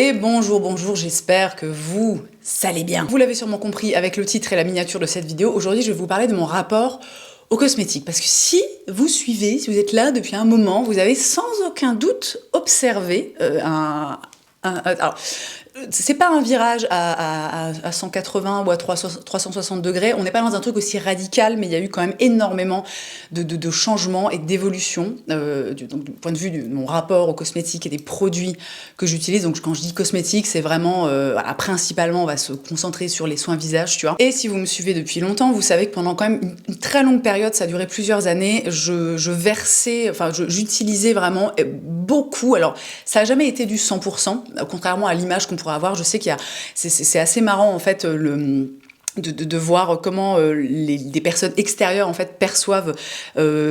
Et bonjour, bonjour, j'espère que vous allez bien. Vous l'avez sûrement compris avec le titre et la miniature de cette vidéo, aujourd'hui je vais vous parler de mon rapport aux cosmétiques. Parce que si vous suivez, si vous êtes là depuis un moment, vous avez sans aucun doute observé alors, c'est pas un virage à 180 ou à 360 degrés, on n'est pas dans un truc aussi radical, mais il y a eu quand même énormément de changements et d'évolutions du point de vue de mon rapport aux cosmétiques et des produits que j'utilise. Donc quand je dis cosmétiques, c'est vraiment, voilà, principalement on va se concentrer sur les soins visage, tu vois. Et si vous me suivez depuis longtemps, vous savez que pendant quand même une très longue période, ça a duré plusieurs années, j'utilisais vraiment beaucoup, alors ça n'a jamais été du 100%, contrairement à l'image qu'on pourrait avoir. Je sais qu'il y a, c'est assez marrant en fait de voir comment des personnes extérieures en fait perçoivent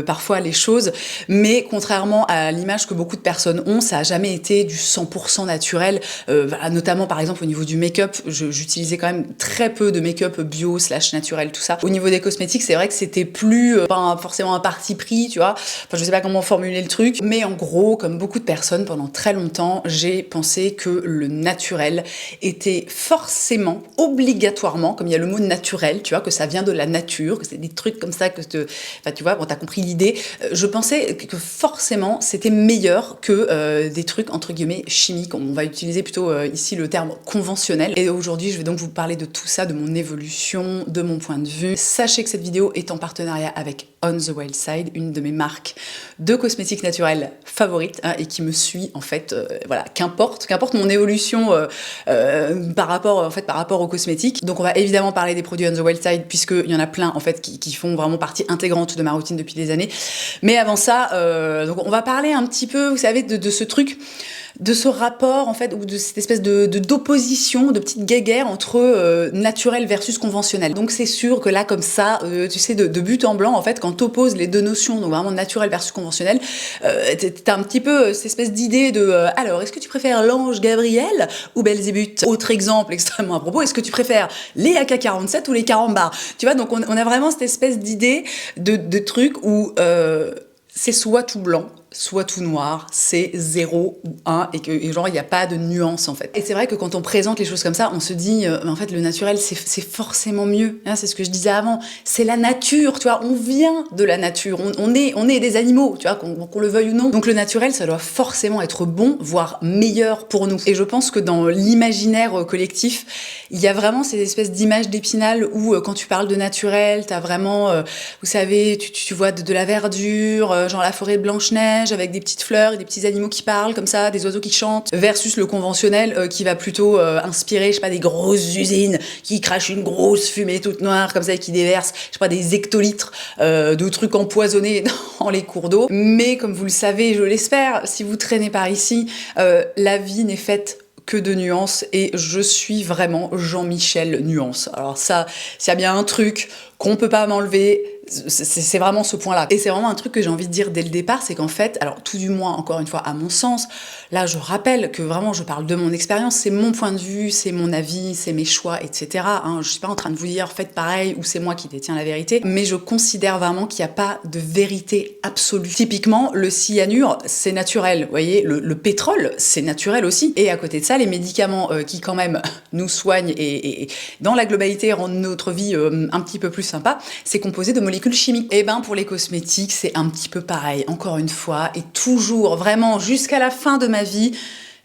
parfois les choses, mais contrairement à l'image que beaucoup de personnes ont, ça a jamais été du 100% naturel. Voilà, notamment par exemple au niveau du make-up, j'utilisais quand même très peu de make-up bio / naturel, tout ça. Au niveau des cosmétiques, c'est vrai que c'était plus pas forcément un parti pris, tu vois. Enfin, je sais pas comment formuler le truc, mais en gros, comme beaucoup de personnes, pendant très longtemps, j'ai pensé que le naturel était forcément, obligatoirement, comme il y a le mot naturel, tu vois, que ça vient de la nature, que c'est des trucs comme ça, enfin, tu vois, bon, t'as compris l'idée. Je pensais que forcément, c'était meilleur que des trucs, entre guillemets, chimiques. On va utiliser plutôt ici le terme conventionnel. Et aujourd'hui, je vais donc vous parler de tout ça, de mon évolution, de mon point de vue. Sachez que cette vidéo est en partenariat avec On The Wild Side, une de mes marques de cosmétiques naturels favorites, hein, et qui me suit, en fait, voilà, qu'importe mon évolution par rapport aux cosmétiques. Donc on va évidemment parler des produits On The Wild Side, puisqu'il y en a plein en fait qui font vraiment partie intégrante de ma routine depuis des années. Mais avant ça, donc on va parler un petit peu, vous savez, de ce truc, de ce rapport en fait, ou de cette espèce d'opposition, de petite guéguerre entre naturel versus conventionnel. Donc c'est sûr que là comme ça, tu sais, de but en blanc en fait, quand t'opposes les deux notions, donc vraiment naturel versus conventionnel, t'as un petit peu cette espèce d'idée de alors est-ce que tu préfères l'ange Gabriel ou Belzébuth? Autre exemple extrêmement à propos, est-ce que tu préfères les AK-47 ou les carambars? Tu vois, donc on a vraiment cette espèce d'idée de truc où c'est soit tout blanc, soit tout noir, c'est 0 ou 1, et genre il n'y a pas de nuance en fait. Et c'est vrai que quand on présente les choses comme ça, on se dit en fait le naturel c'est forcément mieux, hein, c'est ce que je disais avant, c'est la nature, tu vois, on vient de la nature, on est des animaux, tu vois, qu'on le veuille ou non. Donc le naturel ça doit forcément être bon, voire meilleur pour nous. Et je pense que dans l'imaginaire collectif, il y a vraiment ces espèces d'images d'Épinal où quand tu parles de naturel, t'as vraiment, vous savez, tu vois de la verdure, genre la forêt de Blanche-Neige, avec des petites fleurs et des petits animaux qui parlent comme ça, des oiseaux qui chantent, versus le conventionnel qui va plutôt inspirer, je sais pas, des grosses usines qui crachent une grosse fumée toute noire comme ça et qui déversent, je sais pas, des hectolitres de trucs empoisonnés dans les cours d'eau. Mais comme vous le savez, je l'espère, si vous traînez par ici, la vie n'est faite que de nuances, et je suis vraiment Jean-Michel Nuance. Alors ça, s'il y a bien un truc qu'on peut pas m'enlever, c'est vraiment ce point-là. Et c'est vraiment un truc que j'ai envie de dire dès le départ, c'est qu'en fait, alors tout du moins, encore une fois, à mon sens, là je rappelle que vraiment je parle de mon expérience, c'est mon point de vue, c'est mon avis, c'est mes choix, etc. Hein, je suis pas en train de vous dire faites pareil ou c'est moi qui détiens la vérité, mais je considère vraiment qu'il n'y a pas de vérité absolue. Typiquement, le cyanure, c'est naturel, vous voyez, le pétrole, c'est naturel aussi. Et à côté de ça, les médicaments qui quand même nous soignent et dans la globalité rendent notre vie un petit peu plus sympa, c'est composé de molécules chimiques. Et ben pour les cosmétiques, c'est un petit peu pareil, encore une fois, et toujours, vraiment, jusqu'à la fin de ma vie,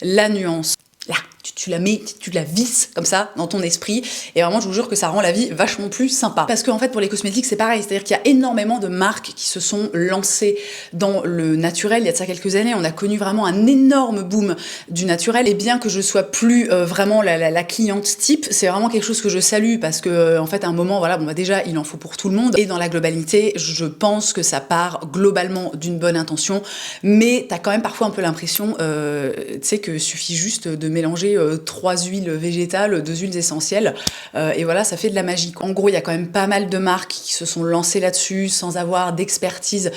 la nuance. Là, tu la mets, tu la visses comme ça dans ton esprit, et vraiment je vous jure que ça rend la vie vachement plus sympa. Parce qu'en fait pour les cosmétiques c'est pareil, c'est-à-dire qu'il y a énormément de marques qui se sont lancées dans le naturel. Il y a de ça quelques années, on a connu vraiment un énorme boom du naturel, et bien que je sois plus vraiment la cliente type, c'est vraiment quelque chose que je salue, parce que en fait à un moment, voilà, bon bah déjà il en faut pour tout le monde, et dans la globalité je pense que ça part globalement d'une bonne intention, mais t'as quand même parfois un peu l'impression, tu sais, que suffit juste de mélanger 3 huiles végétales, 2 huiles essentielles, et voilà, ça fait de la magie. En gros, il y a quand même pas mal de marques qui se sont lancées là-dessus sans avoir d'expertise,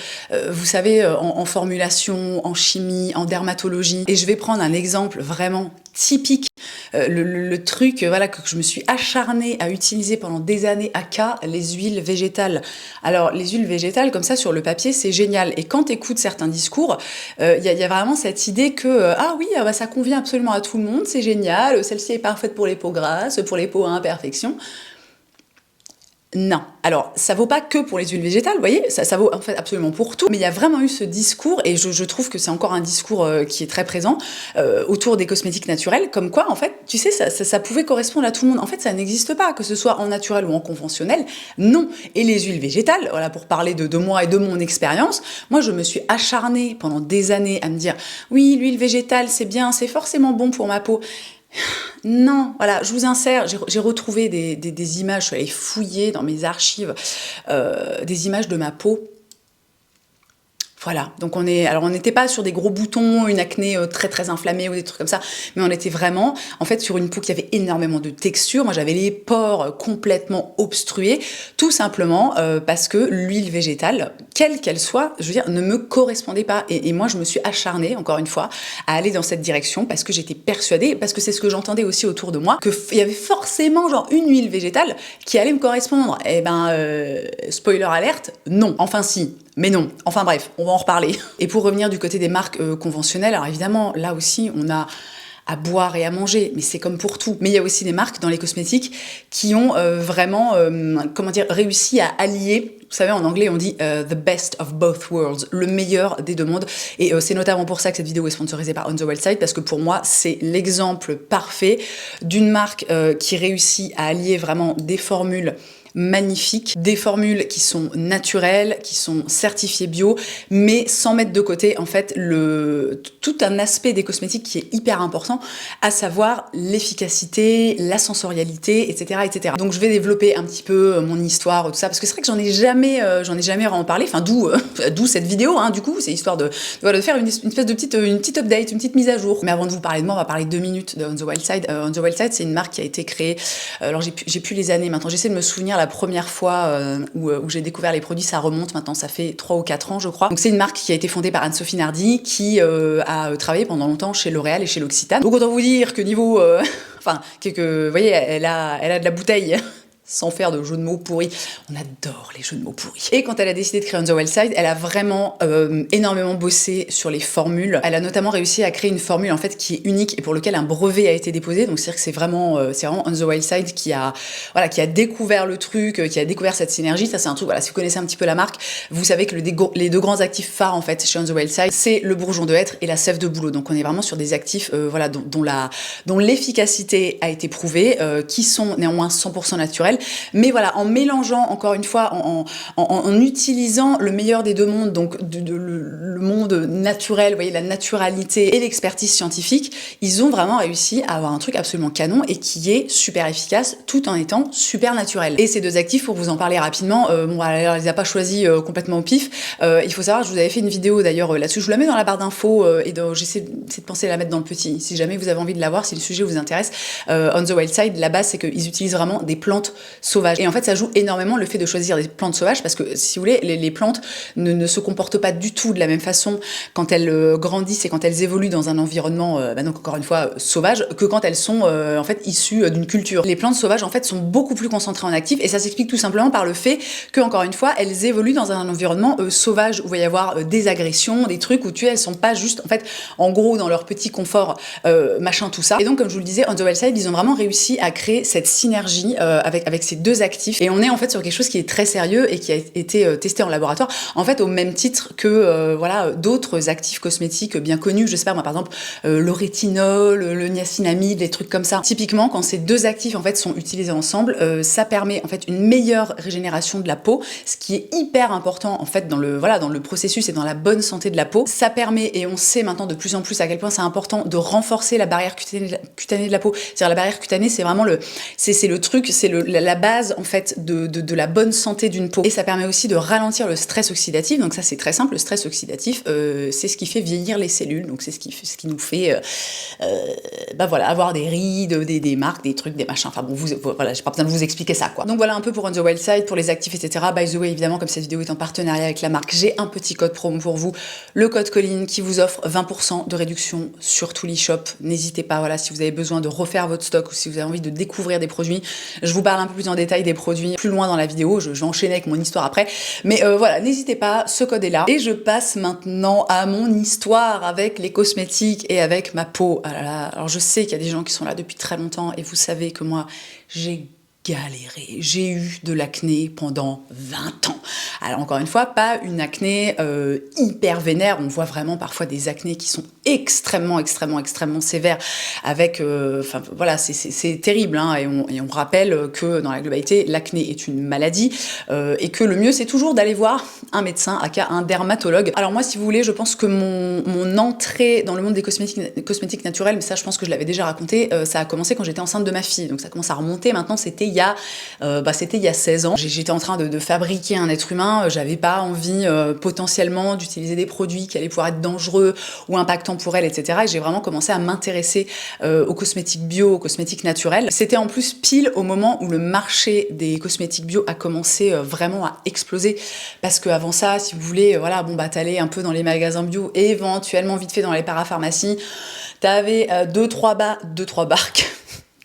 vous savez, en formulation, en chimie, en dermatologie. Et je vais prendre un exemple vraiment typique le truc voilà, que je me suis acharnée à utiliser pendant des années à cas, les huiles végétales. Alors, les huiles végétales, comme ça, sur le papier, c'est génial. Et quand tu écoutes certains discours, y a vraiment cette idée que, ah oui, bah, ça convient absolument à tout le monde, c'est génial, celle-ci est parfaite pour les peaux grasses, pour les peaux à imperfection. Non. Alors, ça vaut pas que pour les huiles végétales, vous voyez, ça vaut en fait absolument pour tout. Mais il y a vraiment eu ce discours, et je trouve que c'est encore un discours qui est très présent, autour des cosmétiques naturels, comme quoi, en fait, tu sais, ça pouvait correspondre à tout le monde. En fait, ça n'existe pas, que ce soit en naturel ou en conventionnel, non. Et les huiles végétales, voilà, pour parler de moi et de mon expérience, moi, je me suis acharnée pendant des années à me dire, oui, l'huile végétale, c'est bien, c'est forcément bon pour ma peau. Non, voilà, je vous insère, j'ai retrouvé des images, je suis allée fouiller dans mes archives des images de ma peau. Voilà, donc on n'était pas sur des gros boutons, une acné très très inflammée ou des trucs comme ça, mais on était vraiment, en fait, sur une peau qui avait énormément de texture. Moi, j'avais les pores complètement obstrués, tout simplement parce que l'huile végétale, quelle qu'elle soit, je veux dire, ne me correspondait pas. Et moi, je me suis acharnée, encore une fois, à aller dans cette direction parce que j'étais persuadée, parce que c'est ce que j'entendais aussi autour de moi, qu'il y avait forcément genre une huile végétale qui allait me correspondre. Eh ben, spoiler alerte, non. Enfin si. Mais non, enfin bref, on va en reparler. Et pour revenir du côté des marques conventionnelles, alors évidemment, là aussi, on a à boire et à manger, mais c'est comme pour tout. Mais il y a aussi des marques dans les cosmétiques qui ont vraiment, comment dire, réussi à allier, vous savez, en anglais, on dit the best of both worlds, le meilleur des deux mondes. Et c'est notamment pour ça que cette vidéo est sponsorisée par On The Wild Side, parce que pour moi, c'est l'exemple parfait d'une marque qui réussit à allier vraiment des formules magnifiques, des formules qui sont naturelles, qui sont certifiées bio, mais sans mettre de côté en fait tout un aspect des cosmétiques qui est hyper important, à savoir l'efficacité, la sensorialité, etc., etc. Donc je vais développer un petit peu mon histoire, tout ça, parce que c'est vrai que j'en ai jamais vraiment parlé. Enfin d'où cette vidéo, hein, du coup, c'est histoire de faire une espèce de petite update, une petite mise à jour. Mais avant de vous parler de moi, on va parler 2 minutes de On The Wild Side. On The Wild Side, c'est une marque qui a été créée. Alors j'ai plus les années maintenant. J'essaie de me souvenir la première fois où j'ai découvert les produits, ça remonte maintenant, ça fait 3 ou 4 ans je crois. Donc c'est une marque qui a été fondée par Anne-Sophie Nardi qui a travaillé pendant longtemps chez L'Oréal et chez L'Occitane. Donc autant vous dire que niveau... enfin, vous voyez, elle a de la bouteille. Sans faire de jeux de mots pourris. On adore les jeux de mots pourris. Et quand elle a décidé de créer On The Wild Side, elle a vraiment énormément bossé sur les formules. Elle a notamment réussi à créer une formule en fait qui est unique et pour lequel un brevet a été déposé. Donc c'est-à-dire que c'est vraiment On The Wild Side qui a découvert le truc, qui a découvert cette synergie. Ça c'est un truc, voilà, si vous connaissez un petit peu la marque, vous savez que les deux grands actifs phares en fait chez On The Wild Side, c'est le bourgeon de hêtre et la sève de bouleau. Donc on est vraiment sur des actifs dont l'efficacité a été prouvée, qui sont néanmoins 100% naturels. Mais voilà, en mélangeant, encore une fois, en utilisant le meilleur des deux mondes, donc le monde naturel, vous voyez, la naturalité et l'expertise scientifique, ils ont vraiment réussi à avoir un truc absolument canon et qui est super efficace tout en étant super naturel. Et ces deux actifs, pour vous en parler rapidement, bon, elle les a pas choisis complètement au pif. Il faut savoir, je vous avais fait une vidéo d'ailleurs là-dessus, je vous la mets dans la barre d'infos j'essaie de penser à la mettre dans le petit. Si jamais vous avez envie de la voir, si le sujet vous intéresse, On The Wild Side, la base, c'est qu'ils utilisent vraiment des plantes sauvages. Et en fait, ça joue énormément le fait de choisir des plantes sauvages parce que, si vous voulez, les plantes ne se comportent pas du tout de la même façon quand elles grandissent et quand elles évoluent dans un environnement, donc encore une fois, sauvage, que quand elles sont en fait issues d'une culture. Les plantes sauvages, en fait, sont beaucoup plus concentrées en actifs et ça s'explique tout simplement par le fait que, encore une fois, elles évoluent dans un environnement sauvage où il va y avoir des agressions, des trucs où elles sont pas juste, en fait, en gros, dans leur petit confort, machin, tout ça. Et donc, comme je vous le disais, On The Wild Side, ils ont vraiment réussi à créer cette synergie avec ces deux actifs. Et on est en fait sur quelque chose qui est très sérieux et qui a été testé en laboratoire, en fait au même titre que d'autres actifs cosmétiques bien connus. Je sais pas moi, par exemple le rétinol, le niacinamide, des trucs comme ça. Typiquement, quand ces deux actifs en fait sont utilisés ensemble, ça permet en fait une meilleure régénération de la peau, ce qui est hyper important en fait dans le processus et dans la bonne santé de la peau. Ça permet, et on sait maintenant de plus en plus à quel point c'est important, de renforcer la barrière cutanée de la peau. C'est-à-dire la barrière cutanée, c'est vraiment le truc, c'est la la base en fait de la bonne santé d'une peau. Et ça permet aussi de ralentir le stress oxydatif. Donc ça c'est très simple, le stress oxydatif, c'est ce qui fait vieillir les cellules. Donc c'est ce qui nous fait voilà, avoir des rides, des marques, des trucs, des machins. Enfin bon, voilà, j'ai pas besoin de vous expliquer ça quoi. Donc voilà un peu pour On the Wild Side, pour les actifs, etc. By the way, évidemment, comme cette vidéo est en partenariat avec la marque, j'ai un petit code promo pour vous, le code Colline, qui vous offre 20% de réduction sur tout l'e-shop. N'hésitez pas, voilà, si vous avez besoin de refaire votre stock ou si vous avez envie de découvrir des produits. Je vous parle un peu plus en détail des produits plus loin dans la vidéo, je vais enchaîner avec mon histoire après. Mais voilà, n'hésitez pas, ce code est là. Et je passe maintenant à mon histoire avec les cosmétiques et avec ma peau. Ah là là, alors je sais qu'il y a des gens qui sont là depuis très longtemps et vous savez que moi, j'ai galéré. J'ai eu de l'acné pendant 20 ans. Alors encore une fois, pas une acné hyper vénère. On voit vraiment parfois des acnés qui sont extrêmement sévères avec... Enfin voilà, c'est terrible. Hein, et on rappelle que dans la globalité, l'acné est une maladie et que le mieux, c'est toujours d'aller voir un médecin, aka un dermatologue. Alors moi, si vous voulez, je pense que mon entrée dans le monde des cosmétiques naturels, mais ça, je pense que je l'avais déjà raconté, ça a commencé quand j'étais enceinte de ma fille. Donc ça commence à remonter. Maintenant, c'était il y a 16 ans. J'étais en train de fabriquer un être humain. J'avais pas envie potentiellement d'utiliser des produits qui allaient pouvoir être dangereux ou impactants pour elle, etc. Et j'ai vraiment commencé à m'intéresser aux cosmétiques bio, aux cosmétiques naturels. C'était en plus pile au moment où le marché des cosmétiques bio a commencé vraiment à exploser. Parce qu'avant ça, si vous voulez, voilà, bon bah t'allais un peu dans les magasins bio et éventuellement vite fait dans les parapharmacies. T'avais 2-3 barques.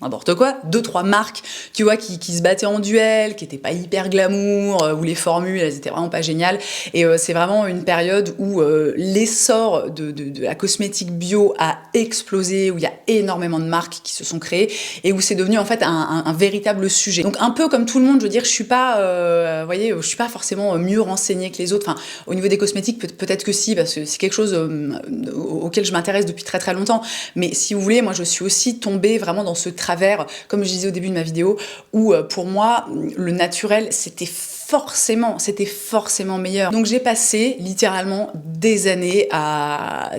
N'importe quoi, 2-3 marques, tu vois, qui se battaient en duel, qui étaient pas hyper glamour, où les formules, elles étaient vraiment pas géniales. Et c'est vraiment une période où l'essor de la cosmétique bio a explosé, où il y a énormément de marques qui se sont créées, et où c'est devenu en fait un véritable sujet. Donc un peu comme tout le monde, je veux dire, je suis pas, voyez, je suis pas forcément mieux renseignée que les autres. Enfin, au niveau des cosmétiques, peut-être que si, parce que c'est quelque chose auquel je m'intéresse depuis très très longtemps. Mais si vous voulez, moi je suis aussi tombée vraiment dans ce travers, comme je disais au début de ma vidéo, où pour moi, le naturel, c'était forcément meilleur. Donc j'ai passé littéralement des années à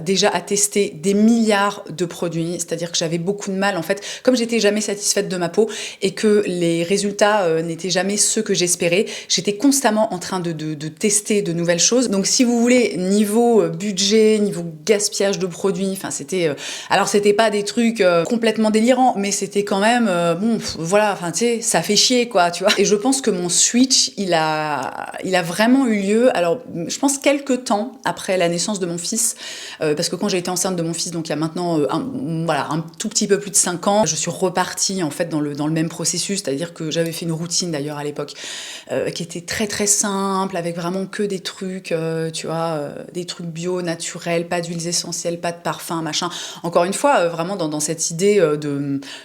tester des milliards de produits, c'est-à-dire que j'avais beaucoup de mal en fait, comme j'étais jamais satisfaite de ma peau et que les résultats n'étaient jamais ceux que j'espérais, j'étais constamment en train de tester de nouvelles choses. Donc si vous voulez, niveau budget, niveau gaspillage de produits, enfin c'était alors c'était pas des trucs complètement délirants, mais c'était quand même bon voilà, enfin tu sais, ça fait chier quoi, tu vois. Et je pense que mon switch, il a vraiment eu lieu, alors je pense quelques temps après la naissance de mon fils, parce que quand j'ai été enceinte de mon fils, donc il y a maintenant un tout petit peu plus de 5 ans, je suis repartie en fait dans le même processus, c'est-à-dire que j'avais fait une routine d'ailleurs à l'époque, qui était très très simple, avec vraiment que des trucs, tu vois, des trucs bio, naturels, pas d'huiles essentielles, pas de parfum, machin. Encore une fois, vraiment dans cette idée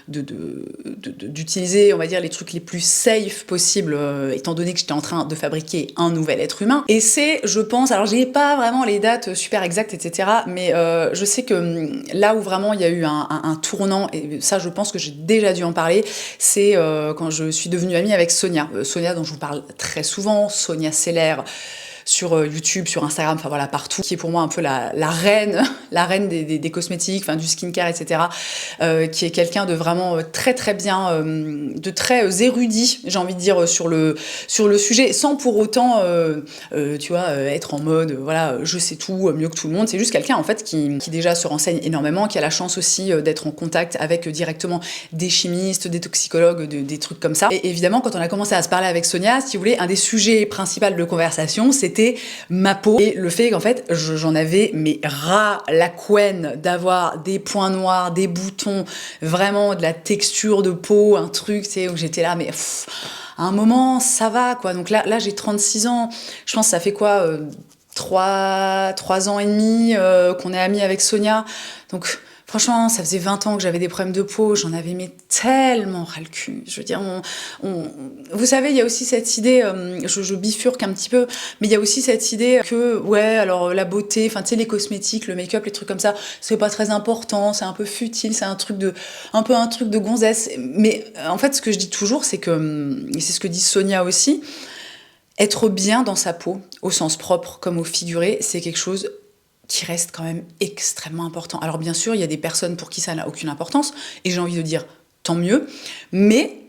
d'utiliser, on va dire, les trucs les plus safe possibles, étant donné que j'étais en train de fabriquer un nouvel être humain. Et c'est, je pense, alors j'ai pas vraiment les dates super exactes, etc., mais je sais que là où vraiment il y a eu un tournant, et ça je pense que j'ai déjà dû en parler, c'est quand je suis devenue amie avec Sonia. Sonia dont je vous parle très souvent, Sonia Seller, sur YouTube, sur Instagram, enfin voilà, partout, qui est pour moi un peu la reine des cosmétiques, enfin du skincare, etc., qui est quelqu'un de vraiment très très bien, de très érudit, j'ai envie de dire, sur le sujet, sans pour autant, tu vois, être en mode, voilà, je sais tout, mieux que tout le monde. C'est juste quelqu'un, en fait, qui déjà se renseigne énormément, qui a la chance aussi d'être en contact avec directement des chimistes, des toxicologues, des trucs comme ça. Et évidemment, quand on a commencé à se parler avec Sonia, si vous voulez, un des sujets principaux de conversation, c'était ma peau et le fait qu'en fait j'en avais mais ras la couenne d'avoir des points noirs, des boutons, vraiment de la texture de peau, un truc, tu sais, où j'étais là mais à un moment ça va quoi. Donc là j'ai 36 ans, je pense que ça fait quoi 3 ans et demi qu'on est amis avec Sonia, donc franchement, ça faisait 20 ans que j'avais des problèmes de peau, j'en avais mais tellement ras le cul. Je veux dire, vous savez, il y a aussi cette idée, je bifurque un petit peu, mais il y a aussi cette idée que, ouais, alors la beauté, enfin tu sais, les cosmétiques, le make-up, les trucs comme ça, c'est pas très important, c'est un peu futile, c'est un peu un truc de gonzesse. Mais en fait, ce que je dis toujours, c'est que, et c'est ce que dit Sonia aussi, être bien dans sa peau, au sens propre comme au figuré, c'est quelque chose qui reste quand même extrêmement important. Alors bien sûr, il y a des personnes pour qui ça n'a aucune importance, et j'ai envie de dire tant mieux, mais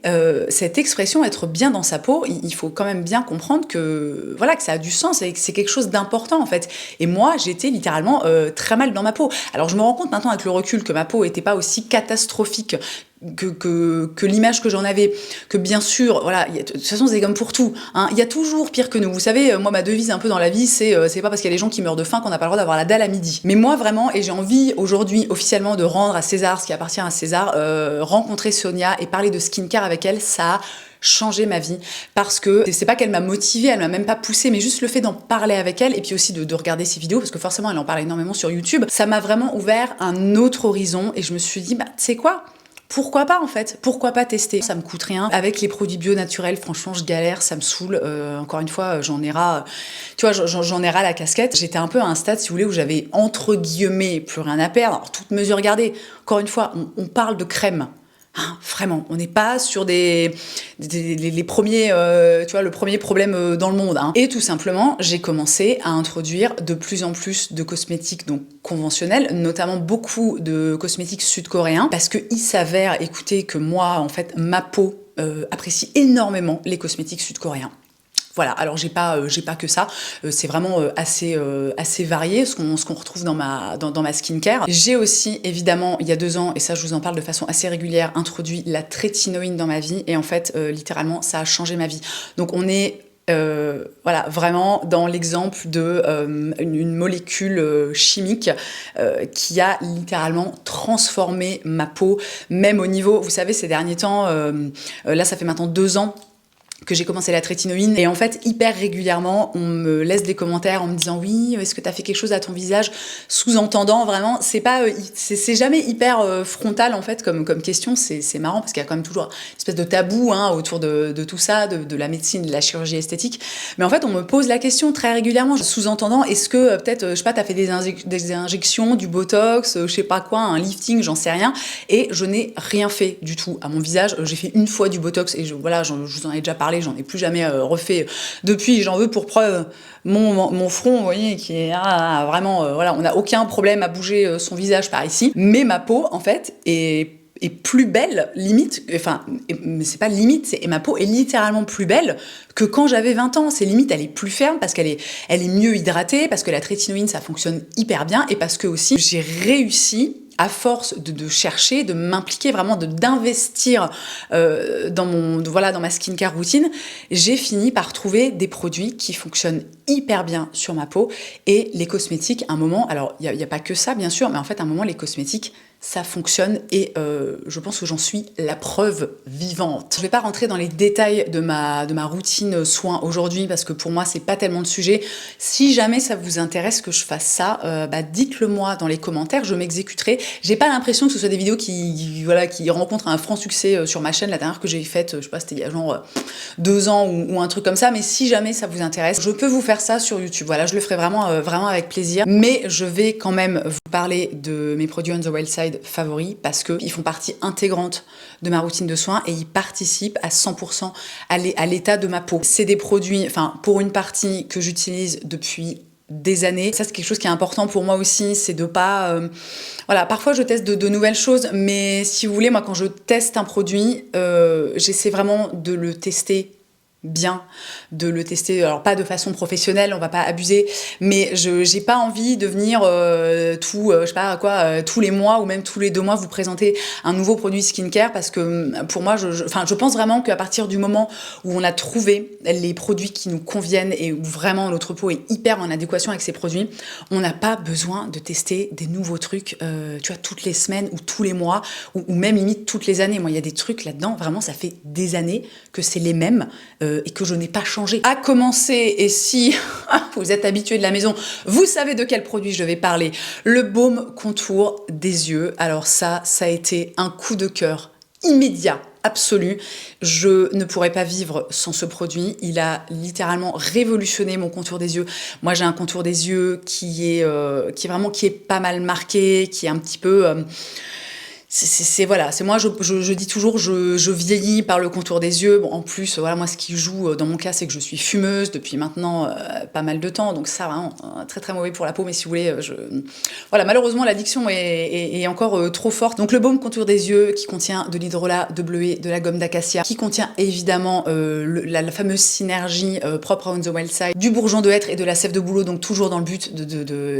cette expression être bien dans sa peau, il faut quand même bien comprendre que voilà, que ça a du sens et que c'est quelque chose d'important en fait. Et moi, j'étais littéralement très mal dans ma peau. Alors je me rends compte maintenant avec le recul que ma peau était pas aussi catastrophique que l'image que j'en avais, que bien sûr, voilà, de toute façon c'est comme pour tout, hein, il y a toujours pire que nous. Vous savez, moi ma devise un peu dans la vie, c'est pas parce qu'il y a des gens qui meurent de faim qu'on n'a pas le droit d'avoir la dalle à midi. Mais moi vraiment, et j'ai envie aujourd'hui officiellement de rendre à César ce qui appartient à César, rencontrer Sonia et parler de skincare avec elle, ça a changé ma vie, parce que c'est pas qu'elle m'a motivée, elle m'a même pas poussée, mais juste le fait d'en parler avec elle et puis aussi de regarder ses vidéos, parce que forcément elle en parle énormément sur YouTube, ça m'a vraiment ouvert un autre horizon et je me suis dit, bah tu sais quoi, pourquoi pas en fait? Pourquoi pas tester? Ça me coûte rien. Avec les produits bio naturels, franchement, je galère, ça me saoule. Encore une fois, j'en ai ras. Tu vois, j'en ai ras la casquette. J'étais un peu à un stade, si vous voulez, où j'avais entre guillemets plus rien à perdre. Alors, toute mesure gardée. Encore une fois, on parle de crème. Hein, vraiment, on n'est pas sur les premiers, tu vois, le premier problème dans le monde. Hein. Et tout simplement, j'ai commencé à introduire de plus en plus de cosmétiques donc conventionnels, notamment beaucoup de cosmétiques sud-coréens, parce qu'il s'avère, écoutez, que moi, en fait, ma peau apprécie énormément les cosmétiques sud-coréens. Voilà, alors j'ai pas que ça, c'est vraiment assez varié ce qu'on retrouve dans ma skincare. J'ai aussi évidemment il y a 2 ans, et ça je vous en parle de façon assez régulière, introduit la trétinoïne dans ma vie et en fait littéralement ça a changé ma vie. Donc on est voilà, vraiment dans l'exemple de une molécule chimique qui a littéralement transformé ma peau, même au niveau, vous savez, ces derniers temps, là ça fait maintenant 2 ans que j'ai commencé la trétinoïne et en fait hyper régulièrement on me laisse des commentaires en me disant oui, est-ce que t'as fait quelque chose à ton visage, sous-entendant vraiment c'est pas c'est jamais hyper frontal en fait comme question. C'est marrant parce qu'il y a quand même toujours une espèce de tabou hein, autour de tout ça, de la médecine, de la chirurgie esthétique, mais en fait on me pose la question très régulièrement, sous-entendant est-ce que peut-être je sais pas, t'as fait des injections, du botox, je sais pas quoi, un lifting, j'en sais rien, et je n'ai rien fait du tout à mon visage. J'ai fait une fois du botox et voilà, je vous en ai déjà parlé, j'en ai plus jamais refait depuis. J'en veux pour preuve mon front, vous voyez, qui est vraiment, voilà, on n'a aucun problème à bouger son visage par ici. Mais ma peau, en fait, est plus belle, limite, enfin, mais c'est pas limite, et ma peau est littéralement plus belle que quand j'avais 20 ans. C'est limite, elle est plus ferme parce qu'elle est mieux hydratée, parce que la trétinoïne, ça fonctionne hyper bien, et parce que aussi, j'ai réussi à force de chercher, de m'impliquer vraiment, d'investir dans ma skincare routine, j'ai fini par trouver des produits qui fonctionnent hyper bien sur ma peau. Et les cosmétiques, à un moment, alors il y a pas que ça bien sûr, mais en fait à un moment les cosmétiques ça fonctionne et je pense que j'en suis la preuve vivante. Je vais pas rentrer dans les détails de ma routine soins aujourd'hui parce que pour moi c'est pas tellement le sujet. Si jamais ça vous intéresse que je fasse ça, dites-le moi dans les commentaires, je m'exécuterai. J'ai pas l'impression que ce soit des vidéos qui rencontrent un franc succès sur ma chaîne. La dernière que j'ai faite, je sais pas, c'était il y a genre 2 ans ou un truc comme ça, mais si jamais ça vous intéresse, je peux vous faire ça sur YouTube. Voilà, je le ferai vraiment, vraiment avec plaisir. Mais je vais quand même vous parler de mes produits On The Wild Side favoris parce qu'ils font partie intégrante de ma routine de soins et ils participent à 100% à l'état de ma peau. C'est des produits, enfin pour une partie que j'utilise depuis des années. Ça c'est quelque chose qui est important pour moi aussi, c'est de pas... voilà, parfois je teste de nouvelles choses, mais si vous voulez, moi quand je teste un produit, j'essaie vraiment de le tester bien, de le tester, alors pas de façon professionnelle, on va pas abuser, mais j'ai pas envie de venir je sais pas quoi, tous les mois ou même tous les 2 mois vous présenter un nouveau produit skincare parce que pour moi, je pense vraiment qu'à partir du moment où on a trouvé les produits qui nous conviennent et où vraiment notre peau est hyper en adéquation avec ces produits, on n'a pas besoin de tester des nouveaux trucs, tu vois, toutes les semaines ou tous les mois ou même limite toutes les années. Moi, il y a des trucs là-dedans, vraiment, ça fait des années que c'est les mêmes et que je n'ai pas changé. À commencer, et si vous êtes habitué de la maison, vous savez de quel produit je vais parler, le baume contour des yeux. Alors ça a été un coup de cœur immédiat, absolu. Je ne pourrais pas vivre sans ce produit. Il a littéralement révolutionné mon contour des yeux. Moi, j'ai un contour des yeux qui est pas mal marqué, qui est un petit peu... Voilà, c'est moi, je dis toujours, je vieillis par le contour des yeux. Bon, en plus, voilà, moi, ce qui joue dans mon cas, c'est que je suis fumeuse depuis maintenant pas mal de temps, donc ça, vraiment, très très mauvais pour la peau, mais si vous voulez, voilà, malheureusement, l'addiction est encore trop forte. Donc le baume contour des yeux qui contient de l'hydrolat de bleuet, de la gomme d'acacia, qui contient évidemment la fameuse synergie propre à On The Wild Side, du bourgeon de hêtre et de la sève de bouleau, donc toujours dans le but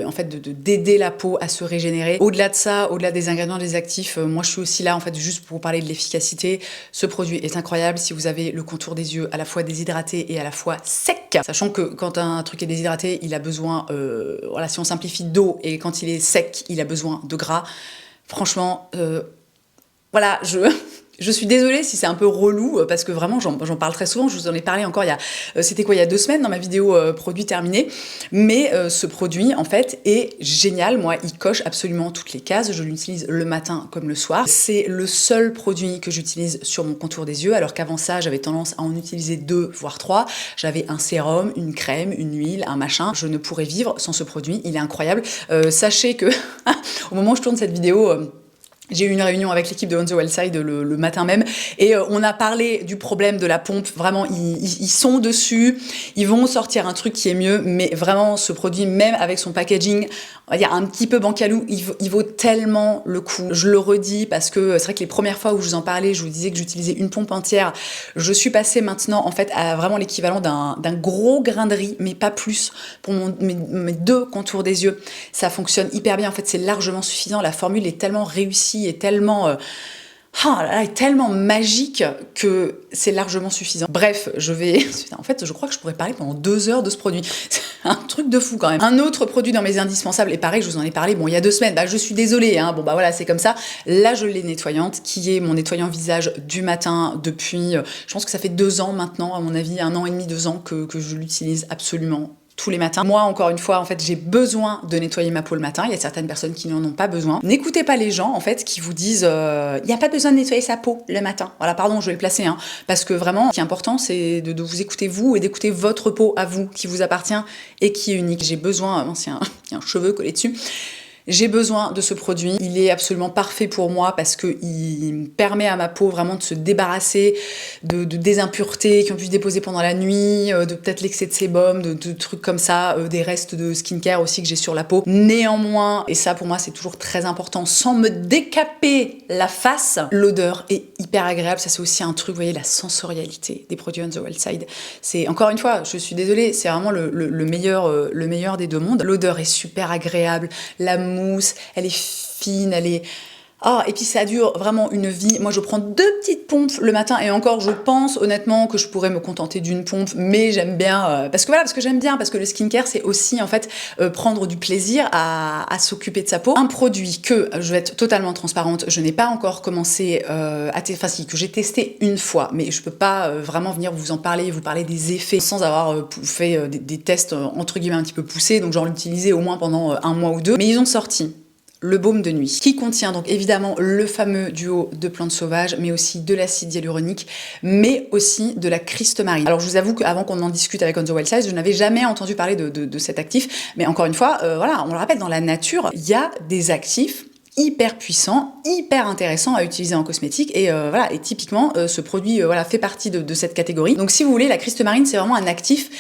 en fait, d'aider la peau à se régénérer. Au-delà de ça, au-delà des ingrédients, des actifs, moi je suis aussi là en fait juste pour vous parler de l'efficacité. Ce produit est incroyable si vous avez le contour des yeux à la fois déshydraté et à la fois sec. Sachant que quand un truc est déshydraté, il a besoin, voilà, si on simplifie, d'eau, et quand il est sec, il a besoin de gras. Franchement, voilà, je suis désolée si c'est un peu relou, parce que vraiment, j'en parle très souvent. Je vous en ai parlé encore c'était quoi, il y a 2 semaines dans ma vidéo produit terminé. Mais ce produit, en fait, est génial. Moi, il coche absolument toutes les cases. Je l'utilise le matin comme le soir. C'est le seul produit que j'utilise sur mon contour des yeux, alors qu'avant ça, j'avais tendance à en utiliser 2, voire 3. J'avais un sérum, une crème, une huile, un machin. Je ne pourrais vivre sans ce produit. Il est incroyable. Sachez que, au moment où je tourne cette vidéo, j'ai eu une réunion avec l'équipe de On The Wild Side le matin même, et on a parlé du problème de la pompe. Vraiment, ils sont dessus, ils vont sortir un truc qui est mieux, mais vraiment, ce produit, même avec son packaging, on va dire un petit peu bancalou, il vaut tellement le coup. Je le redis parce que c'est vrai que les premières fois où je vous en parlais, je vous disais que j'utilisais une pompe entière. Je suis passée maintenant, en fait, à vraiment l'équivalent d'un gros grain de riz, mais pas plus, pour mes 2 contours des yeux. Ça fonctionne hyper bien, en fait, c'est largement suffisant. La formule est tellement réussie, est tellement est tellement magique que c'est largement suffisant. Bref, en fait, je crois que je pourrais parler pendant 2 heures de ce produit. C'est un truc de fou quand même. Un autre produit dans mes indispensables, et pareil, je vous en ai parlé, bon, il y a 2 semaines, je suis désolée, hein, bon, voilà, c'est comme ça. La gelée nettoyante, qui est mon nettoyant visage du matin depuis, je pense que ça fait 2 ans maintenant, à mon avis, 1 an et demi, 2 ans que je l'utilise absolument tous les matins. Moi, encore une fois, en fait, j'ai besoin de nettoyer ma peau le matin. Il y a certaines personnes qui n'en ont pas besoin. N'écoutez pas les gens, en fait, qui vous disent il n'y a pas besoin de nettoyer sa peau le matin. Voilà, pardon, je vais le placer, hein, parce que vraiment, ce qui est important, c'est de vous écouter vous et d'écouter votre peau à vous, qui vous appartient et qui est unique. J'ai besoin, il y a un cheveu collé dessus. J'ai besoin de ce produit, il est absolument parfait pour moi parce qu'il permet à ma peau vraiment de se débarrasser des impuretés qui ont pu se déposer pendant la nuit, de peut-être l'excès de sébum, de trucs comme ça, des restes de skincare aussi que j'ai sur la peau. Néanmoins, et ça pour moi c'est toujours très important, sans me décaper la face, l'odeur est hyper agréable. Ça c'est aussi un truc, vous voyez, la sensorialité des produits On The Wild Side. C'est, encore une fois, je suis désolée, c'est vraiment le meilleur des 2 mondes. L'odeur est super agréable, la mousse, elle est fine, elle est... et puis ça dure vraiment une vie. Moi, je prends 2 petites pompes le matin, et encore, je pense honnêtement que je pourrais me contenter d'une pompe, mais j'aime bien, parce que j'aime bien, parce que le skincare, c'est aussi, en fait, prendre du plaisir à s'occuper de sa peau. Un produit que, je vais être totalement transparente, je n'ai pas encore commencé que j'ai testé une fois, mais je peux pas vraiment venir vous en parler, vous parler des effets, sans avoir fait des tests, entre guillemets, un petit peu poussés, donc genre l'utiliser au moins pendant 1 mois ou 2. Mais ils ont sorti le baume de nuit, qui contient donc évidemment le fameux duo de plantes sauvages, mais aussi de l'acide hyaluronique, mais aussi de la krystomarine. Alors je vous avoue qu'avant qu'on en discute avec On The Wild Side, je n'avais jamais entendu parler de cet actif, mais encore une fois, voilà, on le rappelle, dans la nature, il y a des actifs hyper puissants, hyper intéressants à utiliser en cosmétique, et voilà, et typiquement ce produit fait partie de cette catégorie. Donc si vous voulez, la krystomarine, c'est vraiment un actif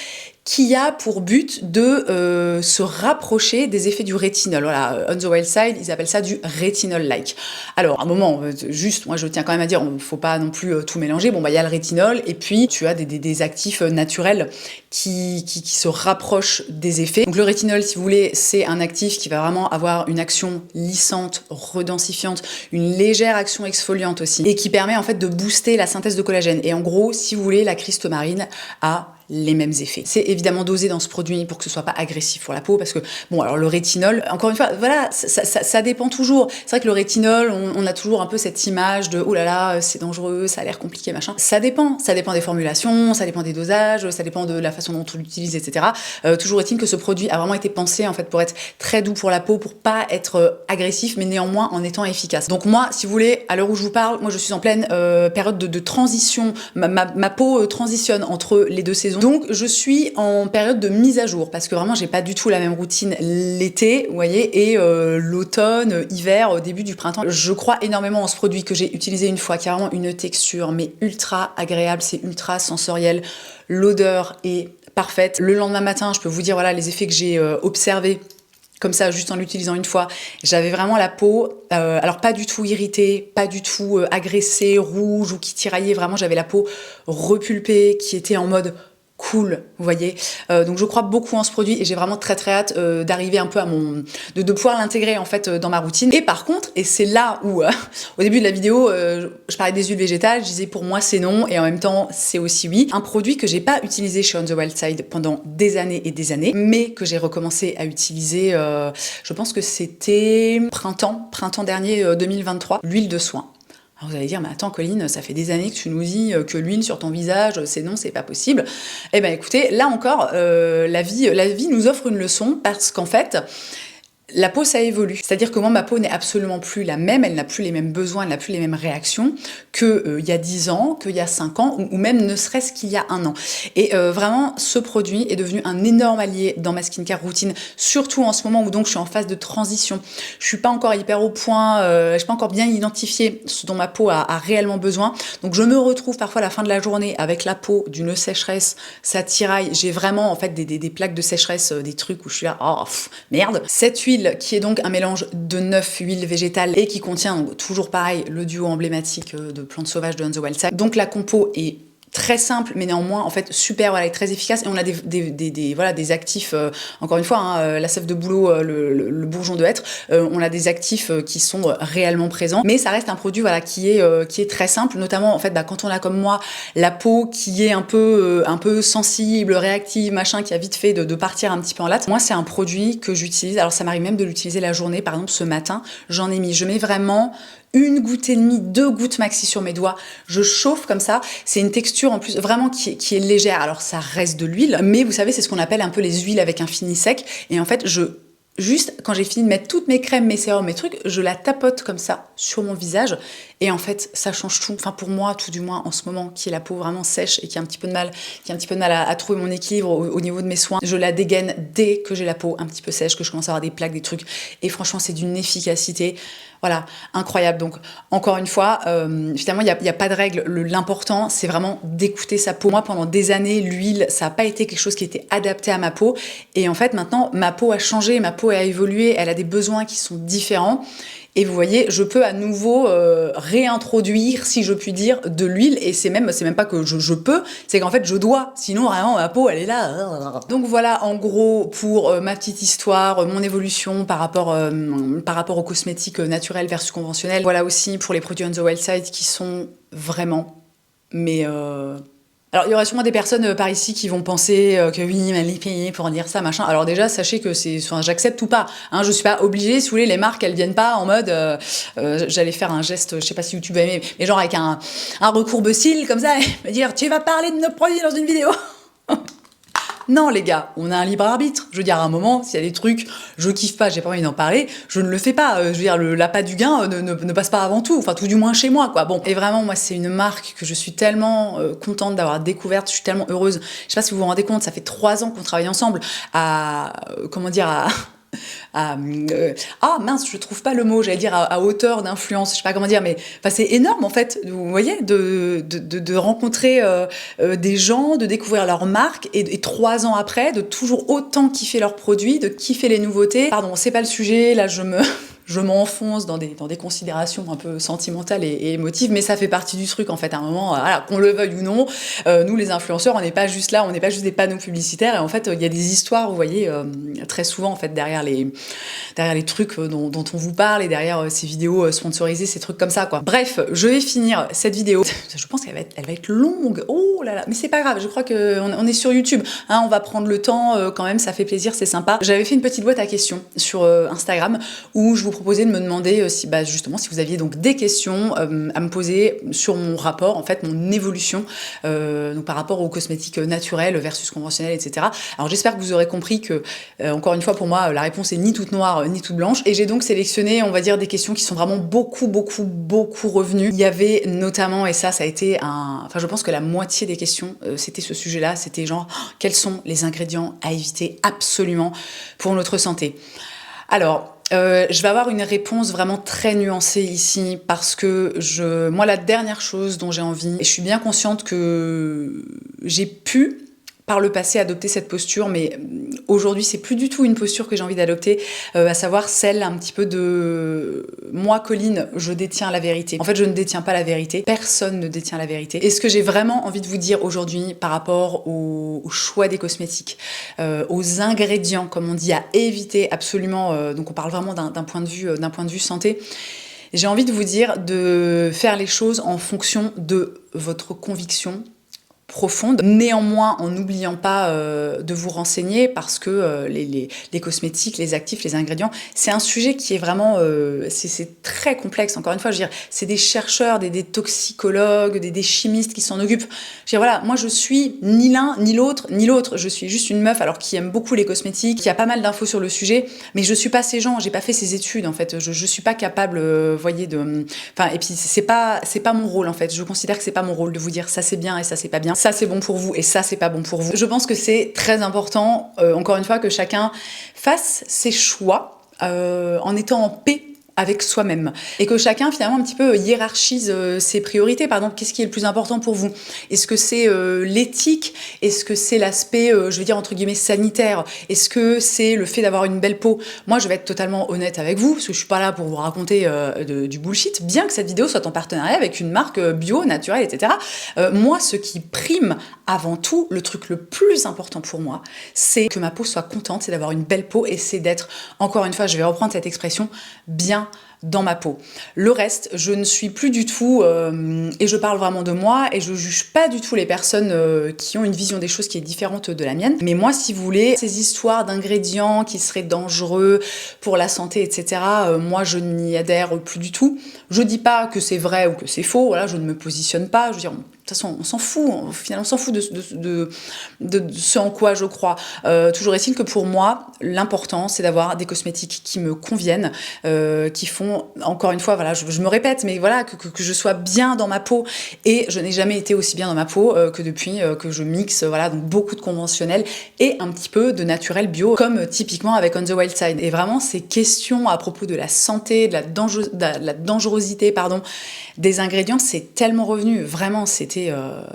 qui a pour but de se rapprocher des effets du rétinol. Voilà, On The Wild Side, ils appellent ça du rétinol-like. Alors, un moment, juste, moi je tiens quand même à dire, il ne faut pas non plus tout mélanger. Bon, il y a le rétinol, et puis tu as des actifs naturels qui se rapprochent des effets. Donc le rétinol, si vous voulez, c'est un actif qui va vraiment avoir une action lissante, redensifiante, une légère action exfoliante aussi, et qui permet en fait de booster la synthèse de collagène. Et en gros, si vous voulez, la krystomarine a les mêmes effets. C'est évidemment dosé dans ce produit pour que ce soit pas agressif pour la peau, parce que, bon, alors le rétinol, encore une fois, voilà, ça dépend toujours. C'est vrai que le rétinol, on a toujours un peu cette image de, oh là là, c'est dangereux, ça a l'air compliqué, machin. Ça dépend des formulations, ça dépend des dosages, ça dépend de la façon dont on l'utilise, etc. Toujours est-il que ce produit a vraiment été pensé, en fait, pour être très doux pour la peau, pour pas être agressif, mais néanmoins en étant efficace. Donc moi, si vous voulez, à l'heure où je vous parle, moi je suis en pleine période de transition. Ma peau transitionne entre les 2 saisons. saison. Donc je suis en période de mise à jour parce que vraiment j'ai pas du tout la même routine l'été, vous voyez, et l'automne, hiver, au début du printemps. Je crois énormément en ce produit que j'ai utilisé une fois, qui a vraiment une texture mais ultra agréable, c'est ultra sensoriel, l'odeur est parfaite. Le lendemain matin, je peux vous dire voilà les effets que j'ai observés. Comme ça, juste en l'utilisant une fois, j'avais vraiment la peau, alors pas du tout irritée, pas du tout agressée, rouge ou qui tiraillait, vraiment j'avais la peau repulpée, qui était en mode cool, vous voyez. Donc je crois beaucoup en ce produit et j'ai vraiment très hâte d'arriver un peu à de pouvoir l'intégrer en fait dans ma routine. Et par contre, et c'est là où au début de la vidéo je parlais des huiles végétales, je disais pour moi c'est non et en même temps c'est aussi oui. Un produit que j'ai pas utilisé chez On The Wild Side pendant des années et des années, mais que j'ai recommencé à utiliser, je pense que c'était printemps dernier 2023, l'huile de soin. Alors vous allez dire, mais attends Colline, ça fait des années que tu nous dis que l'huile sur ton visage, c'est non, c'est pas possible. Eh ben écoutez, là encore, la vie nous offre une leçon parce qu'en fait, la peau, ça évolue. C'est-à-dire que moi, ma peau n'est absolument plus la même, elle n'a plus les mêmes besoins, elle n'a plus les mêmes réactions qu'il y a 10 ans, qu'il y a 5 ans, ou même ne serait-ce qu'il y a 1 an. Et vraiment, ce produit est devenu un énorme allié dans ma skincare routine, surtout en ce moment où donc je suis en phase de transition. Je suis pas encore hyper au point, je suis pas encore bien identifié ce dont ma peau a réellement besoin. Donc je me retrouve parfois à la fin de la journée avec la peau d'une sécheresse, ça tiraille, j'ai vraiment en fait des plaques de sécheresse, des trucs où je suis là, oh merde. Cette huile qui est donc un mélange de 9 huiles végétales et qui contient donc, toujours pareil le duo emblématique de plantes sauvages de On The Wild Side. Donc la compo est très simple mais néanmoins en fait super, voilà, et très efficace, et on a des actifs encore une fois hein, la sève de bouleau, le bourgeon de hêtre, on a des actifs qui sont réellement présents, mais ça reste un produit voilà qui est très simple, notamment en fait quand on a comme moi la peau qui est un peu sensible, réactive, machin, qui a vite fait de partir un petit peu en latte. Moi c'est un produit que j'utilise, alors ça m'arrive même de l'utiliser la journée, par exemple ce matin je mets vraiment 1 goutte et demie, 2 gouttes maxi sur mes doigts, je chauffe comme ça, c'est une texture en plus vraiment qui est légère, alors ça reste de l'huile, mais vous savez c'est ce qu'on appelle un peu les huiles avec un fini sec, et en fait juste quand j'ai fini de mettre toutes mes crèmes, mes sérums, mes trucs, je la tapote comme ça sur mon visage et en fait ça change tout. Enfin pour moi tout du moins en ce moment qui est la peau vraiment sèche et qui a un petit peu de mal, à trouver mon équilibre au niveau de mes soins, je la dégaine dès que j'ai la peau un petit peu sèche, que je commence à avoir des plaques, des trucs, et franchement c'est d'une efficacité voilà, incroyable. Donc encore une fois, finalement il y a pas de règle, l'important c'est vraiment d'écouter sa peau. Moi pendant des années l'huile ça n'a pas été quelque chose qui était adapté à ma peau, et en fait maintenant ma peau a changé, ma peau a évolué, elle a des besoins qui sont différents. Et vous voyez, je peux à nouveau réintroduire, si je puis dire, de l'huile. Et c'est même pas que je peux, c'est qu'en fait je dois. Sinon vraiment ma peau elle est là. Donc voilà en gros pour ma petite histoire, mon évolution par rapport aux cosmétiques naturels versus conventionnels. Voilà aussi pour les produits On The Wild Side qui sont vraiment, mais alors, il y aura sûrement des personnes par ici qui vont penser que oui, elle est payée pour dire ça, machin. Alors déjà, sachez que j'accepte ou pas. Hein, je suis pas obligée, si vous voulez, les marques, elles viennent pas en mode, j'allais faire un geste, je sais pas si YouTube va aimer, mais genre avec un recourbe-cils comme ça, et me dire, tu vas parler de nos produits dans une vidéo. Non les gars, on a un libre arbitre. Je veux dire à un moment, s'il y a des trucs, je kiffe pas, j'ai pas envie d'en parler, je ne le fais pas. Je veux dire, l'appât du gain ne passe pas avant tout, enfin tout du moins chez moi quoi. Bon, et vraiment moi c'est une marque que je suis tellement contente d'avoir découverte, je suis tellement heureuse. Je sais pas si vous vous rendez compte, ça fait 3 ans qu'on travaille ensemble ah mince, je trouve pas le mot, j'allais dire à hauteur d'influence, je sais pas comment dire, mais c'est énorme en fait, vous voyez, de rencontrer des gens, de découvrir leur marque, et 3 ans après, de toujours autant kiffer leurs produits, de kiffer les nouveautés. Pardon, c'est pas le sujet, là je m'enfonce dans des considérations un peu sentimentales et émotives, mais ça fait partie du truc en fait. À un moment, voilà, qu'on le veuille ou non, nous les influenceurs, on n'est pas juste là, on n'est pas juste des panneaux publicitaires, et en fait il y a des histoires, vous voyez, très souvent en fait derrière les trucs dont on vous parle, et derrière ces vidéos sponsorisées, ces trucs comme ça quoi. Bref, je vais finir cette vidéo. Je pense qu'elle va être longue. Oh là là, mais c'est pas grave, je crois qu'on est sur YouTube, hein, on va prendre le temps quand même, ça fait plaisir, c'est sympa. J'avais fait une petite boîte à questions sur Instagram où je vous proposé de me demander si justement si vous aviez donc des questions à me poser sur mon rapport, en fait mon évolution donc par rapport aux cosmétiques naturels versus conventionnels, etc. Alors j'espère que vous aurez compris que encore une fois pour moi la réponse est ni toute noire ni toute blanche, et j'ai donc sélectionné on va dire des questions qui sont vraiment beaucoup revenues. Il y avait notamment, et ça a été enfin je pense que la moitié des questions c'était ce sujet-là, c'était genre quels sont les ingrédients à éviter absolument pour notre santé. Alors, je vais avoir une réponse vraiment très nuancée ici parce que moi, la dernière chose dont j'ai envie, et je suis bien consciente que j'ai pu par le passé adopter cette posture, mais aujourd'hui c'est plus du tout une posture que j'ai envie d'adopter, à savoir celle un petit peu de moi, Colline, je détiens la vérité. En fait, je ne détiens pas la vérité, personne ne détient la vérité. Et ce que j'ai vraiment envie de vous dire aujourd'hui par rapport au choix des cosmétiques, aux ingrédients, comme on dit, à éviter absolument, donc on parle vraiment d'un point de vue santé, j'ai envie de vous dire de faire les choses en fonction de votre conviction profonde, néanmoins en n'oubliant pas de vous renseigner parce que les cosmétiques, les actifs, les ingrédients, c'est un sujet qui est vraiment c'est très complexe. Encore une fois, je veux dire, c'est des chercheurs, des toxicologues, des chimistes qui s'en occupent. Je veux dire, voilà, moi je suis ni l'un ni l'autre, je suis juste une meuf alors qui aime beaucoup les cosmétiques, qui a pas mal d'infos sur le sujet, mais je suis pas ces gens, j'ai pas fait ces études en fait, je suis pas capable, voyez, enfin, et puis c'est pas mon rôle en fait, je considère que c'est pas mon rôle de vous dire ça c'est bien et ça c'est pas bien, ça c'est bon pour vous et ça c'est pas bon pour vous. Je pense que c'est très important, encore une fois, que chacun fasse ses choix en étant en paix avec soi-même, et que chacun finalement un petit peu hiérarchise ses priorités. Par exemple, qu'est-ce qui est le plus important pour vous? Est-ce que c'est l'éthique? Est-ce que c'est l'aspect, je veux dire entre guillemets sanitaire? Est-ce que c'est le fait d'avoir une belle peau? Moi, je vais être totalement honnête avec vous, parce que je suis pas là pour vous raconter du bullshit, bien que cette vidéo soit en partenariat avec une marque bio, naturelle, etc. Moi, ce qui prime avant tout, le truc le plus important pour moi, c'est que ma peau soit contente, c'est d'avoir une belle peau, et c'est d'être, encore une fois, je vais reprendre cette expression, bien dans ma peau. Le reste, je ne suis plus du tout, et je parle vraiment de moi, et je juge pas du tout les personnes qui ont une vision des choses qui est différente de la mienne. Mais moi, si vous voulez, ces histoires d'ingrédients qui seraient dangereux pour la santé, etc., moi, je n'y adhère plus du tout. Je dis pas que c'est vrai ou que c'est faux, voilà, je ne me positionne pas, je veux dire, de toute façon, on s'en fout, finalement, on s'en fout de ce en quoi je crois. Toujours est-il que pour moi, l'important, c'est d'avoir des cosmétiques qui me conviennent, qui font, encore une fois, voilà, je me répète, mais voilà, que je sois bien dans ma peau. Et je n'ai jamais été aussi bien dans ma peau que depuis que je mixe, voilà, donc beaucoup de conventionnel et un petit peu de naturel bio, comme typiquement avec On the Wild Side. Et vraiment, ces questions à propos de la santé, de la dangerosité, pardon, des ingrédients, c'est tellement revenu. Vraiment, c'était,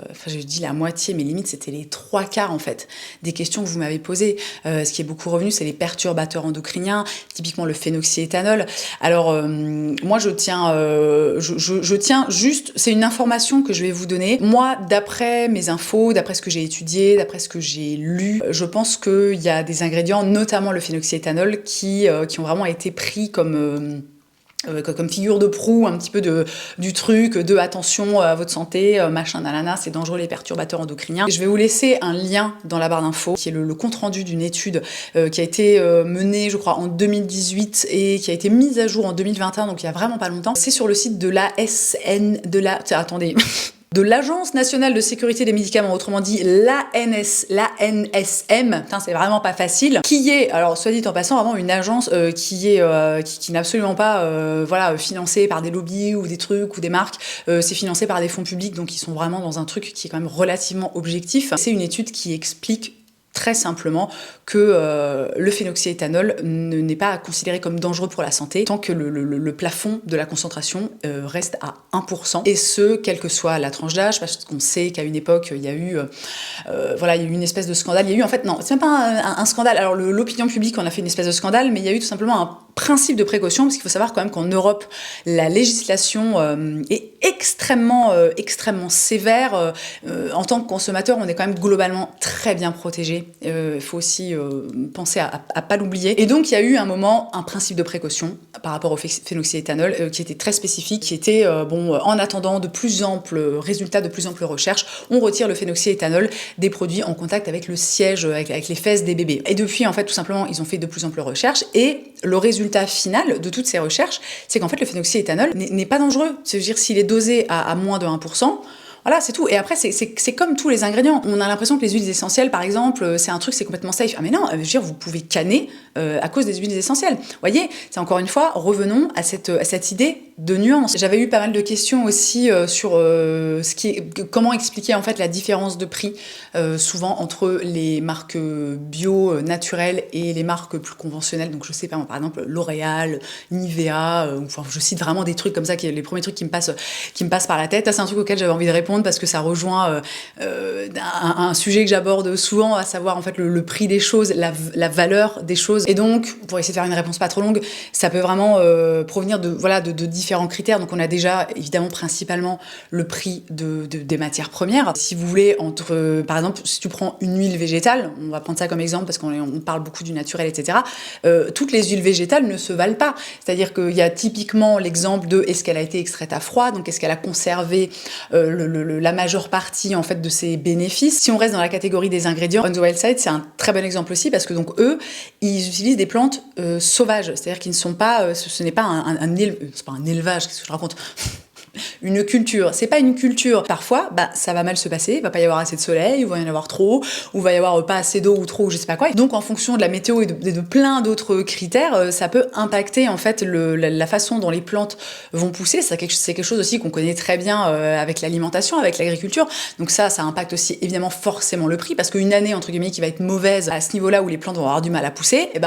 enfin, je dis la moitié, mais limite, c'était les 3/4 en fait des questions que vous m'avez posées. Ce qui est beaucoup revenu, c'est les perturbateurs endocriniens, typiquement le phénoxyéthanol. Alors, moi, je tiens juste, c'est une information que je vais vous donner. Moi, d'après mes infos, d'après ce que j'ai étudié, d'après ce que j'ai lu, je pense qu'il y a des ingrédients, notamment le phénoxyéthanol, qui ont vraiment été pris comme figure de proue un petit peu du truc, de attention à votre santé, machin nanana, c'est dangereux les perturbateurs endocriniens. Je vais vous laisser un lien dans la barre d'infos, qui est le compte-rendu d'une étude qui a été menée, je crois, en 2018 et qui a été mise à jour en 2021, donc il y a vraiment pas longtemps. C'est sur le site de attendez... de l'Agence nationale de sécurité des médicaments, autrement dit l'ANSM, putain, c'est vraiment pas facile, qui est, alors soit dit en passant, vraiment une agence qui n'est absolument pas voilà, financée par des lobbies ou des trucs ou des marques, c'est financé par des fonds publics, donc ils sont vraiment dans un truc qui est quand même relativement objectif. C'est une étude qui explique très simplement que le phénoxyéthanol n'est pas considéré comme dangereux pour la santé tant que le plafond de la concentration reste à 1%, et ce, quelle que soit la tranche d'âge, parce qu'on sait qu'à une époque, il y a eu voilà, il y a eu une espèce de scandale, il y a eu, en fait, non, c'est même pas un scandale, alors l'opinion publique en a fait une espèce de scandale, mais il y a eu tout simplement un principe de précaution, parce qu'il faut savoir quand même qu'en Europe, la législation est extrêmement sévère. En tant que consommateur, on est quand même globalement très bien protégé. Il faut aussi penser à pas l'oublier. Et donc, il y a eu un moment, un principe de précaution par rapport au phénoxyéthanol qui était très spécifique, qui était, en attendant de plus amples résultats, de plus amples recherches, on retire le phénoxyéthanol des produits en contact avec le siège, avec les fesses des bébés. Et depuis, en fait, tout simplement, ils ont fait de plus amples recherches, et le résultat résultat final de toutes ces recherches, c'est qu'en fait le phénoxyéthanol n'est pas dangereux. C'est-à-dire s'il est dosé à moins de 1%, voilà, c'est tout. Et après, c'est comme tous les ingrédients. On a l'impression que les huiles essentielles, par exemple, c'est un truc, c'est complètement safe. Ah mais non, je veux dire, vous pouvez canner à cause des huiles essentielles. Vous voyez, c'est encore une fois, revenons à cette idée de nuance. J'avais eu pas mal de questions aussi sur comment expliquer en fait la différence de prix souvent entre les marques bio, naturelles et les marques plus conventionnelles. Donc je sais pas, par exemple L'Oréal, Nivea, enfin je cite vraiment des trucs comme ça, qui les premiers trucs qui me passent par la tête. Ça, c'est un truc auquel j'avais envie de répondre parce que ça rejoint un sujet que j'aborde souvent, à savoir en fait le prix des choses, la valeur des choses. Et donc, pour essayer de faire une réponse pas trop longue, ça peut vraiment provenir de différents critères. Donc on a déjà évidemment principalement le prix des matières premières. Si vous voulez, par exemple, si tu prends une huile végétale, on va prendre ça comme exemple parce qu'on parle beaucoup du naturel, etc. Toutes les huiles végétales ne se valent pas. C'est-à-dire qu'il y a typiquement l'exemple de est-ce qu'elle a été extraite à froid, donc est-ce qu'elle a conservé la majeure partie en fait de ses bénéfices. Si on reste dans la catégorie des ingrédients, On the Wild Side, c'est un très bon exemple aussi parce que donc eux, ils utilisent des plantes sauvages, c'est-à-dire qu'ils ne sont pas, ce n'est pas c'est pas un élevage, qu'est-ce que je raconte? Une culture, c'est pas une culture. Parfois, ça va mal se passer, il va pas y avoir assez de soleil, il va y en avoir trop, ou il va y avoir pas assez d'eau ou trop, ou je sais pas quoi. Et donc, en fonction de la météo et de plein d'autres critères, ça peut impacter en fait la façon dont les plantes vont pousser. C'est quelque chose aussi qu'on connaît très bien avec l'alimentation, avec l'agriculture. Donc ça impacte aussi évidemment forcément le prix, parce qu'une année entre guillemets qui va être mauvaise à ce niveau-là où les plantes vont avoir du mal à pousser, et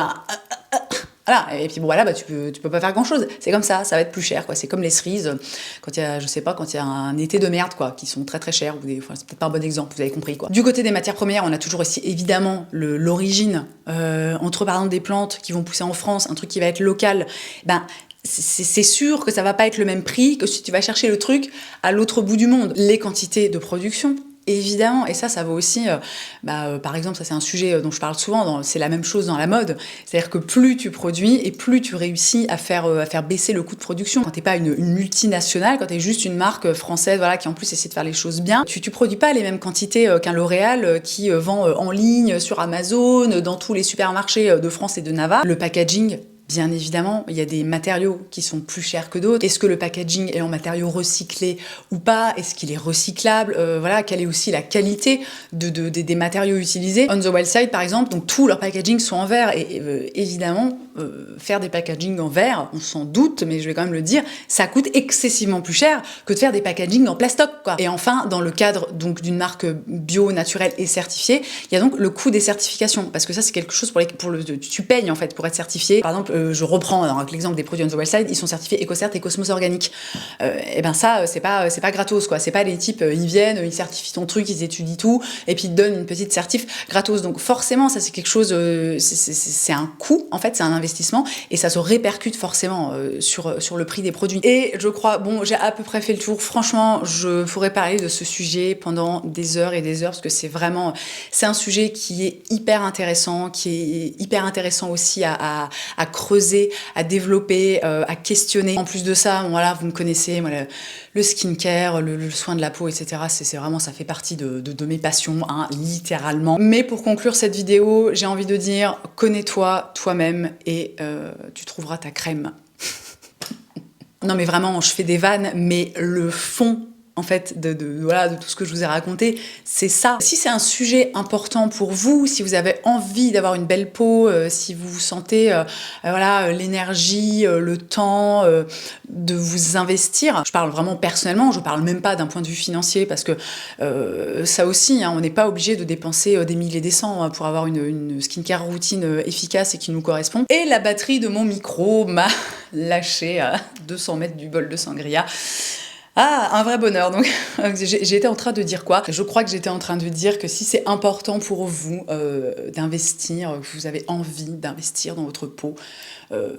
voilà, et puis bon voilà, tu peux pas faire grand chose. C'est comme ça va être plus cher, quoi. C'est comme les cerises, quand il y a un été de merde, quoi, qui sont très très chers, c'est peut-être pas un bon exemple, vous avez compris, quoi. Du côté des matières premières, on a toujours aussi évidemment l'origine, entre par exemple des plantes qui vont pousser en France, un truc qui va être local, c'est sûr que ça va pas être le même prix que si tu vas chercher le truc à l'autre bout du monde. Les quantités de production, évidemment, et ça vaut aussi, par exemple, ça c'est un sujet dont je parle souvent, c'est la même chose dans la mode, c'est-à-dire que plus tu produis et plus tu réussis à faire baisser le coût de production. Quand t'es pas une multinationale, quand t'es juste une marque française, voilà, qui en plus essaie de faire les choses bien, tu produis pas les mêmes quantités qu'un L'Oréal qui vend en ligne, sur Amazon, dans tous les supermarchés de France et de Navarre. Le packaging, bien évidemment, il y a des matériaux qui sont plus chers que d'autres. Est-ce que le packaging est en matériaux recyclés ou pas? Est-ce qu'il est recyclable? Voilà, quelle est aussi la qualité des matériaux utilisés? On the Wild Side, par exemple, donc tous leurs packagings sont en verre. Et évidemment, faire des packagings en verre, on s'en doute, mais je vais quand même le dire, ça coûte excessivement plus cher que de faire des packagings en plastoc, quoi. Et enfin, dans le cadre donc d'une marque bio, naturelle et certifiée, il y a donc le coût des certifications, parce que ça c'est quelque chose tu payes en fait pour être certifié. Par exemple, je reprends l'exemple des produits On the Wild Side, ils sont certifiés EcoCert et Cosmos Organique. Ça c'est pas gratos, quoi. C'est pas les types, ils viennent, ils certifient ton truc, ils étudient tout, et puis ils te donnent une petite certif gratos. Donc forcément, ça c'est quelque chose, c'est un coût en fait, c'est un investissement, et ça se répercute forcément sur le prix des produits. Et je crois, j'ai à peu près fait le tour. Franchement, je pourrais parler de ce sujet pendant des heures et des heures, parce que c'est un sujet qui est hyper intéressant, aussi à creuser, à développer, à questionner. En plus de ça, voilà, vous me connaissez, moi, le skincare, le soin de la peau, etc. C'est vraiment, ça fait partie de mes passions, hein, littéralement. Mais pour conclure cette vidéo, j'ai envie de dire, connais-toi toi-même et tu trouveras ta crème. Non mais vraiment, je fais des vannes, mais le fond en fait, de tout ce que je vous ai raconté, c'est ça. Si c'est un sujet important pour vous, si vous avez envie d'avoir une belle peau, si vous vous sentez, l'énergie, le temps de vous investir, je parle vraiment personnellement, je parle même pas d'un point de vue financier, parce que ça aussi, hein, on n'est pas obligé de dépenser des milliers et des cents hein, pour avoir une skincare routine efficace et qui nous correspond. Et la batterie de mon micro m'a lâché à 200 mètres du bol de sangria. Ah, un vrai bonheur. Donc, j'étais en train de dire quoi? Je crois que j'étais en train de dire que si c'est important pour vous d'investir, que vous avez envie d'investir dans votre peau,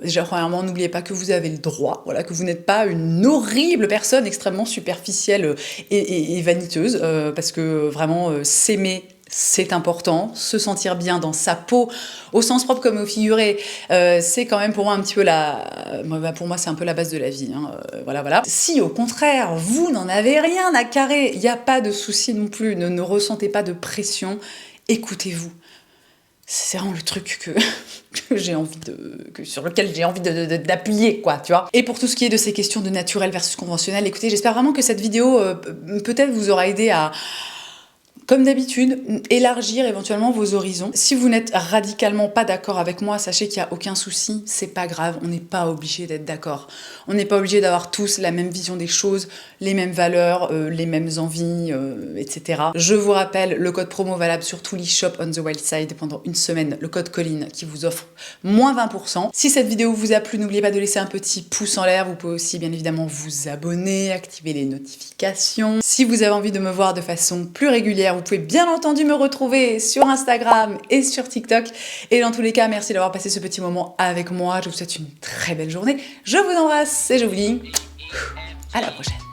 déjà, premièrement, n'oubliez pas que vous avez le droit, voilà, que vous n'êtes pas une horrible personne extrêmement superficielle et vaniteuse, parce que vraiment, s'aimer, c'est important, se sentir bien dans sa peau, au sens propre comme au figuré, c'est quand même pour moi un petit peu pour moi c'est un peu la base de la vie, hein, voilà. Si au contraire, vous n'en avez rien à carrer, il n'y a pas de souci non plus, ne ressentez pas de pression, écoutez-vous. C'est vraiment le truc que j'ai envie sur lequel j'ai envie d'appuyer, quoi, tu vois. Et pour tout ce qui est de ces questions de naturel versus conventionnel, écoutez, j'espère vraiment que cette vidéo peut-être vous aura aidé à, comme d'habitude, élargir éventuellement vos horizons. Si vous n'êtes radicalement pas d'accord avec moi, sachez qu'il n'y a aucun souci, c'est pas grave, on n'est pas obligé d'être d'accord. On n'est pas obligé d'avoir tous la même vision des choses, les mêmes valeurs, les mêmes envies, etc. Je vous rappelle le code promo valable sur tous les shops on the wild side pendant une semaine, le code Colline qui vous offre moins 20%. Si cette vidéo vous a plu, n'oubliez pas de laisser un petit pouce en l'air. Vous pouvez aussi bien évidemment vous abonner, activer les notifications. Si vous avez envie de me voir de façon plus régulière, vous pouvez bien entendu me retrouver sur Instagram et sur TikTok. Et dans tous les cas, merci d'avoir passé ce petit moment avec moi. Je vous souhaite une très belle journée. Je vous embrasse et je vous dis à la prochaine.